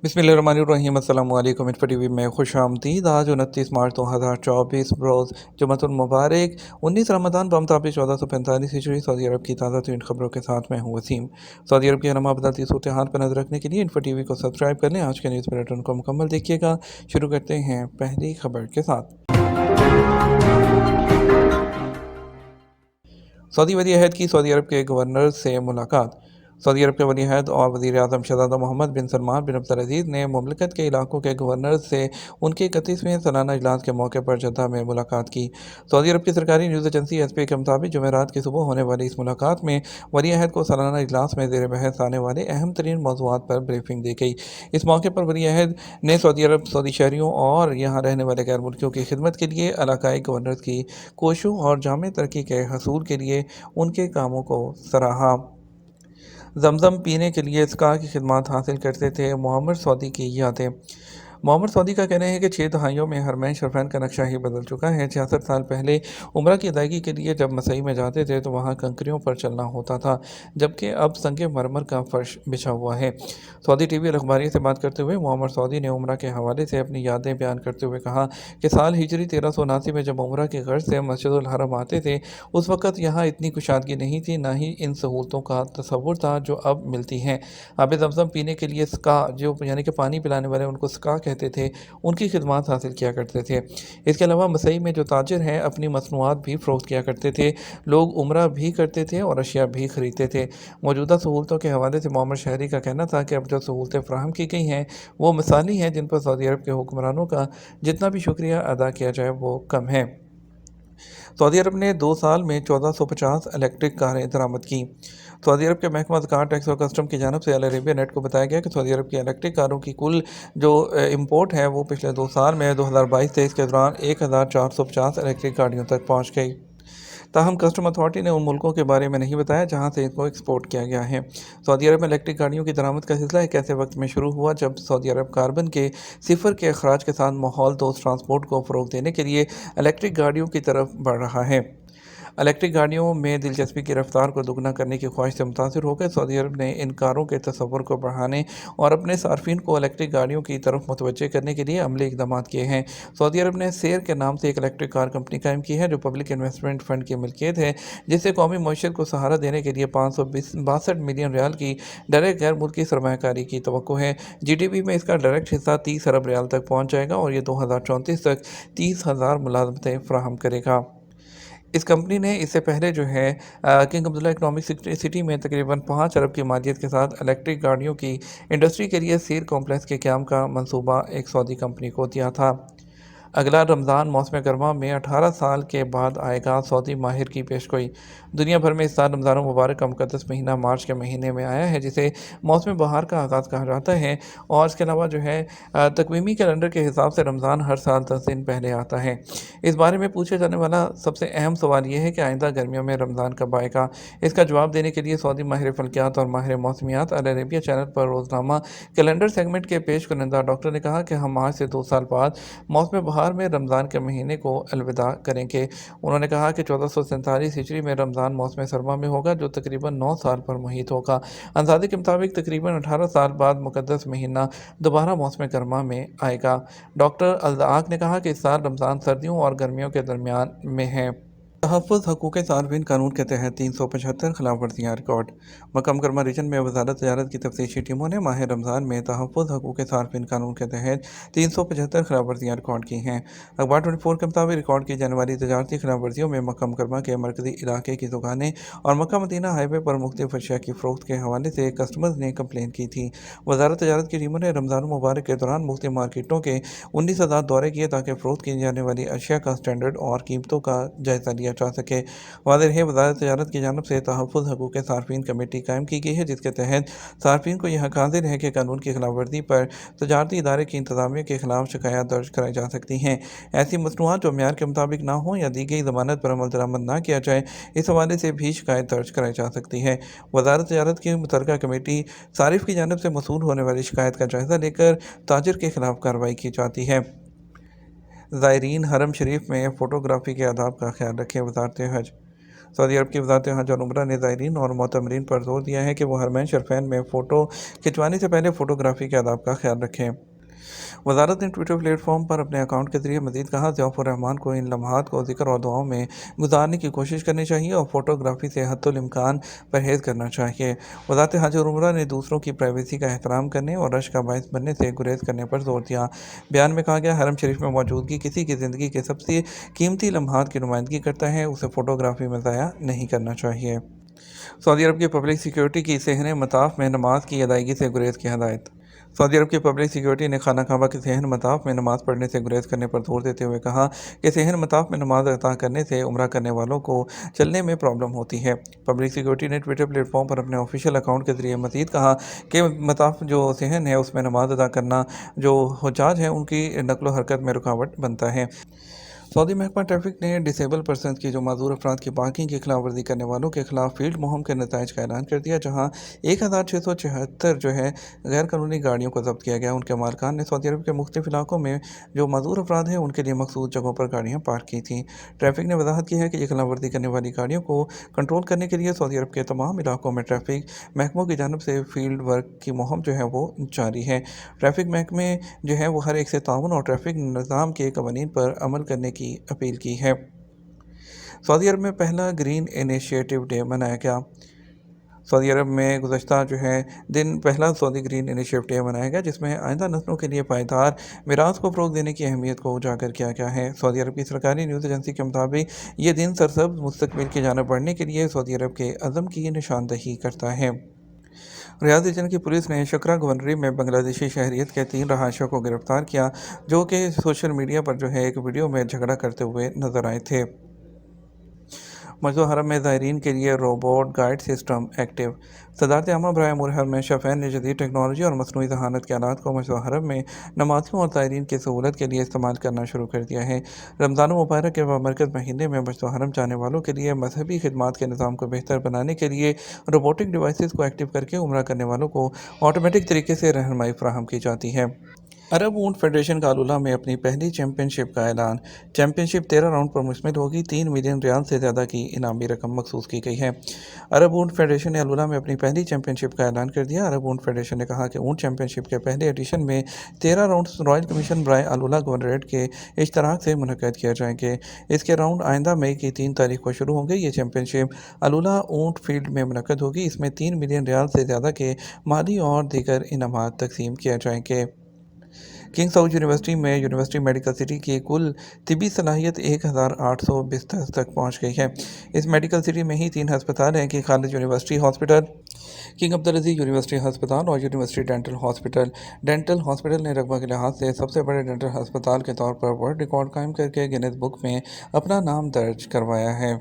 बिस्मिल्लाहिर्रहमानिर्रहीम। अस्सलामु अलैकुम। इन्फो टीवी में खुश आमदीद। आज 29 मार्च 2024 रोज़ जुमअतुल मुबारक 19 रमज़ान बमताबिक 1445 हिजरी सऊदी अरब की ताज़ा तरीन खबरों के साथ मैं हूँ वसीम। सऊदी अरब की रमा बदलती सूरत हाल पर नजर रखने के लिए इन्फो टीवी को सब्सक्राइब कर लें। आज के न्यूज़ बुलेटिन को मुकम्मल देखिएगा। शुरू करते हैं पहली खबर के साथ। सऊदी वली अहद की सऊदी अरब के गवर्नर से मुलाकात। सऊदी अरब के वली अहद और वज़ीर आज़म शहज़ादा मोहम्मद बिन सलमान बिन अब्दुल ने मुमलिकत के इलाकों के गवर्नर से उनके 31वें सालाना इजलास के मौके पर जद्दा में मुलाकात की। सऊदी अरब की सरकारी न्यूज़ एजेंसी एसपी के मुताबिक जुमेरात की सुबह होने वाली इस मुलाकात में वली अहद को सालाना इजलास में ज़ेर बहस आने वाले अहम तरीन मौज़ूआत पर ब्रीफिंग दी गई। इस मौके पर वली अहद ने सऊदी अरब, सऊदी शहरियों और यहाँ रहने वाले गैर मुल्कियों की खिदमत के लिए इलाकाई गवर्नर की कोशिशों और जामे तरक्की के हसूल के लिए उनके कामों को सराहा। जमजम पीने के लिए स्का की खिदमत हासिल करते थे मोहम्मद सऊदी की यादें। मोहम्मद सऊदी का कहना है कि 6 दहाइयों में हरमैन शरफैन का नक्शा ही बदल चुका है। 66 साल पहले उम्रा की अदायगी के लिए जब मसई में जाते थे तो वहाँ कंकरियों पर चलना होता था, जबकि अब संगे मरमर का फर्श बिछा हुआ है। सऊदी टीवी और अखबारी से बात करते हुए मोहम्मद सऊदी ने उम्रा के हवाले से अपनी यादें बयान करते हुए कहा कि साल हिजरी 1379 में जब उम्रा की गर्ज से मस्जिदुल हरम आते थे, उस वक़्त यहाँ इतनी कुशादगी नहीं थी, ना ही इन सहूलतों का तसव्वुर था जो अब मिलती हैं। आब ज़मज़म पीने के लिए स्का, जो यानी कि पानी पिलाने वाले उनको स्का कहते थे, उनकी खिदमत हासिल किया करते थे। इसके अलावा मसई में जो ताजिर हैं अपनी मसनूआत भी फ़रोख्त किया करते थे। लोग उम्रा भी करते थे और अशिया भी ख़रीदते थे। मौजूदा सहूलतों के हवाले से मोहम्मद शहरी का कहना था कि अब जो सहूलतें फ़राहम की गई हैं वो मिसाली हैं, जिन पर सऊदी अरब के हुक्मरानों का जितना भी शुक्रिया अदा किया जाए वो कम है। सऊदी अरब ने 2 साल में 1450 इलेक्ट्रिक कारें दरामद की। सऊदी अरब के महकमा ज़कात, टैक्स और कस्टम की जानब से अल अरेबिया नेट को बताया गया कि सऊदी अरब की इलेक्ट्रिक कारों की कुल जो इम्पोर्ट है वो पिछले 2 साल में 2022-23 के दौरान 1450 इलेक्ट्रिक गाड़ियों तक पहुँच गई। ताहम कस्टम अथॉरिटी ने उन मुल्कों के बारे में नहीं बताया जहां से इनको एक्सपोर्ट किया गया है। सऊदी अरब में इलेक्ट्रिक गाड़ियों की दरामद का सिलसिला एक ऐसे वक्त में शुरू हुआ जब सऊदी अरब कार्बन के सिफर के अखराज के साथ माहौल दोस्त ट्रांसपोर्ट को फ़रोग देने के लिए इलेक्ट्रिक गाड़ियों की तरफ बढ़ रहा है। इलेक्ट्रिक गाड़ियों में दिलचस्पी की रफ्तार को दुगना करने की ख्वाहिश से मुतासिर होकर सऊदी अरब ने इन कारों के तस्वुर को बढ़ाने और अपने सार्फिन को इलेक्ट्रिक गाड़ियों की तरफ मुतवज्जे करने के लिए अमली इकदाम किए हैं। सऊदी अरब ने सेर के नाम से एक इलेक्ट्रिक कार कंपनी कायम की है जो पब्लिक इन्वेस्टमेंट फ़ंड की मिल्कियत है, जिससे कौमी मईशत को सहारा देने के लिए 562 मिलियन रियाल की डायरेक्ट गैर मुल्की सरमायाकारी की तवक्को है। जीडीपी में इसका डायरेक्ट हिस्सा 30 अरब रियाल तक पहुँच जाएगा और ये 2034 तक 30,000 मुलाजमतें फराहम करेगा। इस कंपनी ने इससे पहले जो है किंग अब्दुल्ला इकनॉमिक सिटी में तकरीबन 5 अरब की मालियत के साथ इलेक्ट्रिक गाड़ियों की इंडस्ट्री के लिए सीर कॉम्प्लेक्स के क़याम का मंसूबा एक सऊदी कंपनी को दिया था। अगला रमज़ान मौसम गरमा में 18 साल के बाद आएगा, सऊदी माहिर की पेशगोई। दुनिया भर में इस साल रमज़ान मुबारक का मुक़द्दस महीना मार्च के महीने में आया है, जिसे मौसम बहार का आगाज़ कहा जाता है। और इसके अलावा जो है तकवीमी कैलेंडर के हिसाब से रमज़ान हर साल 10 दिन पहले आता है। इस बारे में पूछे जाने वाला सबसे अहम सवाल यह है कि आइंदा गर्मियों में रमज़ान कब आएगा। इसका जवाब देने के लिए सऊदी माहिर फ़ल्कियात और माहिर मौसमियात अल अरेबिया चैनल पर रोज़नामा कैलेंडर सेगमेंट के पेश कुनिंदा डॉक्टर ने कहा कि हम आज से 2 साल बाद मौसम बहार में रमज़ान के महीने को अलविदा करेंगे। उन्होंने कहा कि 1447 हिजरी में रमज़ान मौसम सरमा में होगा, जो तकरीबन 9 साल पर मुहित होगा। अंदाज़े के मुताबिक तकरीबन 18 साल बाद मुक़द्दस महीना दोबारा मौसम गर्मा में आएगा। डॉक्टर अल-आक ने कहा कि इस साल रमज़ान सर्दियों और गर्मियों के दरमियान में है। तहफ़्फ़ुज़ हकूक़ सार्फ़िन कानून के तहत 375 खिलाफ वर्जियाँ रिकॉर्ड। मक्का मुकर्रमा रीजन में वज़ारत तजारत की तफ्तीशी टीमों ने माह रमज़ान में तहफ़्फ़ुज़ हकूक़ सार्फ़िन कानून के तहत 375 खिलाफ वर्जियाँ रिकॉर्ड की हैं। अखबार 24 के मुताबिक रिकॉर्ड की जाने वाली तजारती खिलाफ वर्जियों में मक्का मुकर्रमा के मरकज़ी इलाके की दुकानें और मक्का मदीना हाईवे पर मुख्तलिफ अशिया की फ़रोख्त के हवाले से कस्टमर्स ने कंप्लेन की थी। वज़ारत तजारत की टीमों ने रमज़ान मुबारक के दौरान मुख्तलिफ मार्केटों के 19,000 दौरे किए ताकि फ़रोख्त की जाने वाली अशिया का स्टैंडर्ड और कीमतों का जायज़ा लिया जा सके। वाज़ेह है, वज़ारत तजारत की जानिब से तहफ़्फ़ुज़ हकूक़ सार्फ़िन कमेटी कायम की गई है, जिसके तहत सार्फ़िन को यह हक़ हासिल है कि कानून की खिलाफ वर्जी पर तजारती इदारे की इंतज़ामिया के खिलाफ शिकायत दर्ज कराई जा सकती हैं। ऐसी मसनूआत जो मेयार के मुताबिक ना हो या दी गई ज़मानत पर अमल दरामद ना किया जाए, इस हवाले से भी शिकायत दर्ज कराई जा सकती है। वज़ारत तजारत की मुतल्लिक़ा कमेटी सारिफ़ की जानिब से मसूल होने वाली शिकायत का जायज़ा लेकर ताजिर के खिलाफ कार्रवाई की जाती है। ज़ायरीन हरम शरीफ में फ़ोटोग्राफ़ी के आदाब का ख्याल रखें। वज़ारत हज सऊदी अरब की वज़ारत हज और उम्रा ने ज़ायरीन और मोतमरीन पर जोर दिया है कि वो हरमैन शरीफैन में फ़ोटो खिंचवाने से पहले फ़ोटोग्राफी के आदाब का ख्याल रखें। वज़ारत ने ट्विटर प्लेटफॉर्म पर अपने अकाउंट के ज़रिए मज़ीद कहा, ज़ियाउफ़ुर रहमान को इन लम्हात को ज़िक्र और दुआओं में गुजारने की कोशिश करनी चाहिए और फ़ोटोग्राफी से हद्दुल इम्कान परहेज़ करना चाहिए। वज़ारत हज और उम्रा ने दूसरों की प्राइवेसी का एहतराम करने और रश का बायस बनने से गुरेज करने पर जोर दिया। बयान में कहा गया, हरम शरीफ में मौजूदगी किसी की ज़िंदगी के सबसे कीमती लम्हात की नुमाइंदगी करता है, उसे फ़ोटोग्राफी में ज़ाया नहीं करना चाहिए। सऊदी अरब की पब्लिक सिक्योरिटी की सेहन मताफ में नमाज की अदायगी से गुरेज की हदायत। सऊदी अरब की पब्लिक सिक्योरिटी ने खाना काबा के सेहन मताफ में नमाज पढ़ने से गुरेज करने पर जोर देते हुए कहा कि सेहन मताफ में नमाज अता करने से उम्रा करने वालों को चलने में प्रॉब्लम होती है। पब्लिक सिक्योरिटी ने ट्विटर प्लेटफॉर्म पर अपने ऑफिशियल अकाउंट के जरिए मजीद कहा कि मताफ जो सेहन है उसमें नमाज अदा करना जो हुज्जाज हैं उनकी नकलो हरकत में रुकावट बनता है। सऊदी महकमा ट्रैफिक ने डिसेबल पर्सन की जो माजूर अफराद की पार्किंग की खिलाफ वर्जी करने वालों के खिलाफ फील्ड मुहिम के नतज का ऐलान कर दिया, जहाँ 1674 जो है गैर कानूनी गाड़ियों को जब्त किया गया। उनके मालकान ने सऊदी अरब के मुख्तलिफ इलाकों में जो माजूर अफराद हैं उनके लिए मखसूस जगहों पर गाड़ियाँ पार्क की थीं। ट्रैफिक ने वजाहत की है कि ये खिलाफ वर्जी करने वाली गाड़ियों को कंट्रोल करने के लिए सऊदी अरब के तमाम इलाकों में ट्रैफिक महकमों की जानब से फील्ड वर्क की मुहिम जो है वो जारी है। ट्रैफिक महकमे जो है वो हर एक से ताउन और ट्रैफिक निज़ाम के कवानीन पर अमल करने की अपील की है। सऊदी अरब में पहला ग्रीन इनिशिएटिव डे मनाया गया। सऊदी अरब में गुज़श्ता जो है दिन पहला सऊदी ग्रीन इनिशिएटिव डे मनाया गया, जिसमें आइंदा नस्लों के लिए पायदार मीरास को फ़रोग़ देने की अहमियत को उजागर किया गया है। सऊदी अरब की सरकारी न्यूज़ एजेंसी के मुताबिक ये दिन सरसब्ज़ मुस्तकबिल की जानिब बढ़ने के लिए सऊदी अरब के अज़म की निशानदही करता है। रियाद रीजन की पुलिस ने शकरा गवर्नरी में बांग्लादेशी शहरियत के 3 रहायशों को गिरफ्तार किया, जो कि सोशल मीडिया पर जो है एक वीडियो में झगड़ा करते हुए नजर आए थे। मस्जिद हरम में ज़ायरीन के लिए रोबोट गाइड सिस्टम एक्टिव। सदारत आमा बराए अमूर हरम में शफ़ैन ने जदीद टेक्नोलॉजी और मसनूई ज़हानत के आलात को मस्जिद हरम में नमाज़ियों और ज़ायरीन की सहूलत के लिए इस्तेमाल करना शुरू कर दिया है। रमज़ान मुबारक के बाबरकत महीने में मस्जिद हरम जाने वालों के लिए मजहबी खिदमात के निज़ाम को बेहतर बनाने के लिए रोबोटिक डिवाइसेस को एक्टिव करके उम्रा करने वालों को ऑटोमेटिक तरीके से रहनुमाई फराहम की जाती है। अरब ऊँट फेडरेशन का अलुला में अपनी पहली चैंपियनशिप का ऐलान। चैंपियनशिप 13 राउंड पर मुश्तमिल होगी। 3 मिलियन रियाल से ज़्यादा की इनामी रकम मखसूस की गई है। अरब ऊँट फेडरेशन ने अलुला में अपनी पहली चैंपियनशिप का ऐलान कर दिया। अरब ऊँट फेडरेशन ने कहा कि ऊँट चैंपियनशिप के पहले एडिशन में 13 राउंड रॉयल कमीशन बराए अलुला गवर्नरेट के इश्तराक से मुनक्किद किए जाएंगे। इसके राउंड आइंदा मई की 3 तारीख को शुरू होंगे। ये चैंपियनशिप अलुला ऊँट फील्ड में मुनक्किद होगी। इसमें 3 मिलियन रियाल से ज़्यादा के माली और दीगर इनामात तकसीम किए जाएंगे। किंग साउथ यूनिवर्सिटी में यूनिवर्सिटी मेडिकल सिटी की कुल तिबी सलाहियत 1800 बिस्तर तक पहुंच गई है। इस मेडिकल सिटी में ही 3 अस्पताल हैं कि Khalid university hospital, king Abdul Aziz university अस्पताल और university dental hospital. Dental hospital ने रकबा के लिहाज से सबसे बड़े डेंटल अस्पताल के तौर पर वर्ल्ड रिकॉर्ड कायम करके गिनीज बुक में अपना नाम दर्ज करवाया है।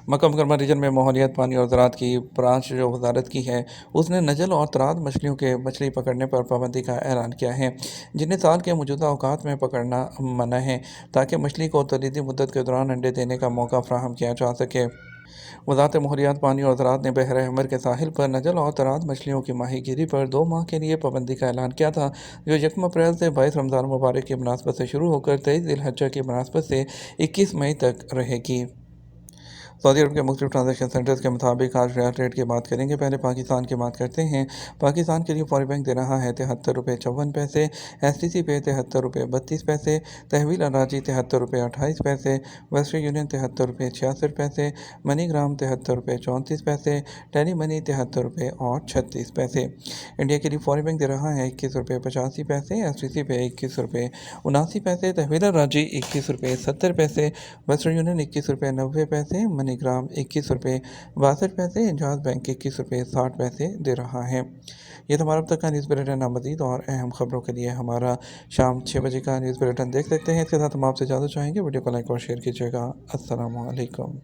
मक्का मुकरमा रीजन में माहौलियात, पानी और ज़राअत की ब्रांच जो वजारत की है, उसने नजल और तराद मछलियों के मछली पकड़ने पर पाबंदी का ऐलान किया है, जिन्हें साल के मौजूदा औकात में पकड़ना मना है, ताकि मछली को तलीदी मुद्दत के दौरान अंडे देने का मौका फ्राहम किया जा सके। वजारत माहौलियात, पानी और ज़राअत ने बहर अहमर के साहिल पर नजल और तराद मछलियों की माहीगीरी पर 2 माह के लिए पाबंदी का ऐलान किया था, जो 1 अप्रैल से 22 रमज़ान मुबारक की मुनासबत से शुरू होकर 23 ज़िलहज्जा की मुनासबत से 21 मई तक रहेगी। सऊदी अरब के मुख्तलिफ ट्रांजेक्शन सेंटर्स के मुताबिक आज रियाल रेट की बात करेंगे। पहले पाकिस्तान की बात करते हैं। पाकिस्तान के लिए फॉरेन बैंक दे रहा है 73 रुपये 54 पैसे, STC पे 73 रुपये 32 पैसे, तहवील अराजी 73 रुपये 28 पैसे, वेस्टर्न यूनियन 73 रुपये 66 पैसे, मनीग्राम 73 रुपये 34 पैसे, टेली मनी 73 रुपये और 36 पैसे। इंडिया के लिए फॉरेन बैंक दे रहा है 21 रुपये 85 पैसे, STC पे 21 रुपये 79 पैसे, तहवील अराजी 21 रुपये 70 पैसे, वेस्टर्न यूनियन 21 रुपये 90 पैसे, मनीग्राम 21 रुपये 62 पैसे, इंजाज बैंक 21 रुपये 60 पैसे दे रहा है। ये तो हमारा अब तक का न्यूज़ बुलेटिन। मज़ीद और अहम खबरों के लिए हमारा शाम 6 बजे का न्यूज़ बुलेटिन देख सकते हैं। इसके साथ हम आपसे इजाज़त चाहेंगे। वीडियो को लाइक और शेयर कीजिएगा। अस्सलामु अलैकुम।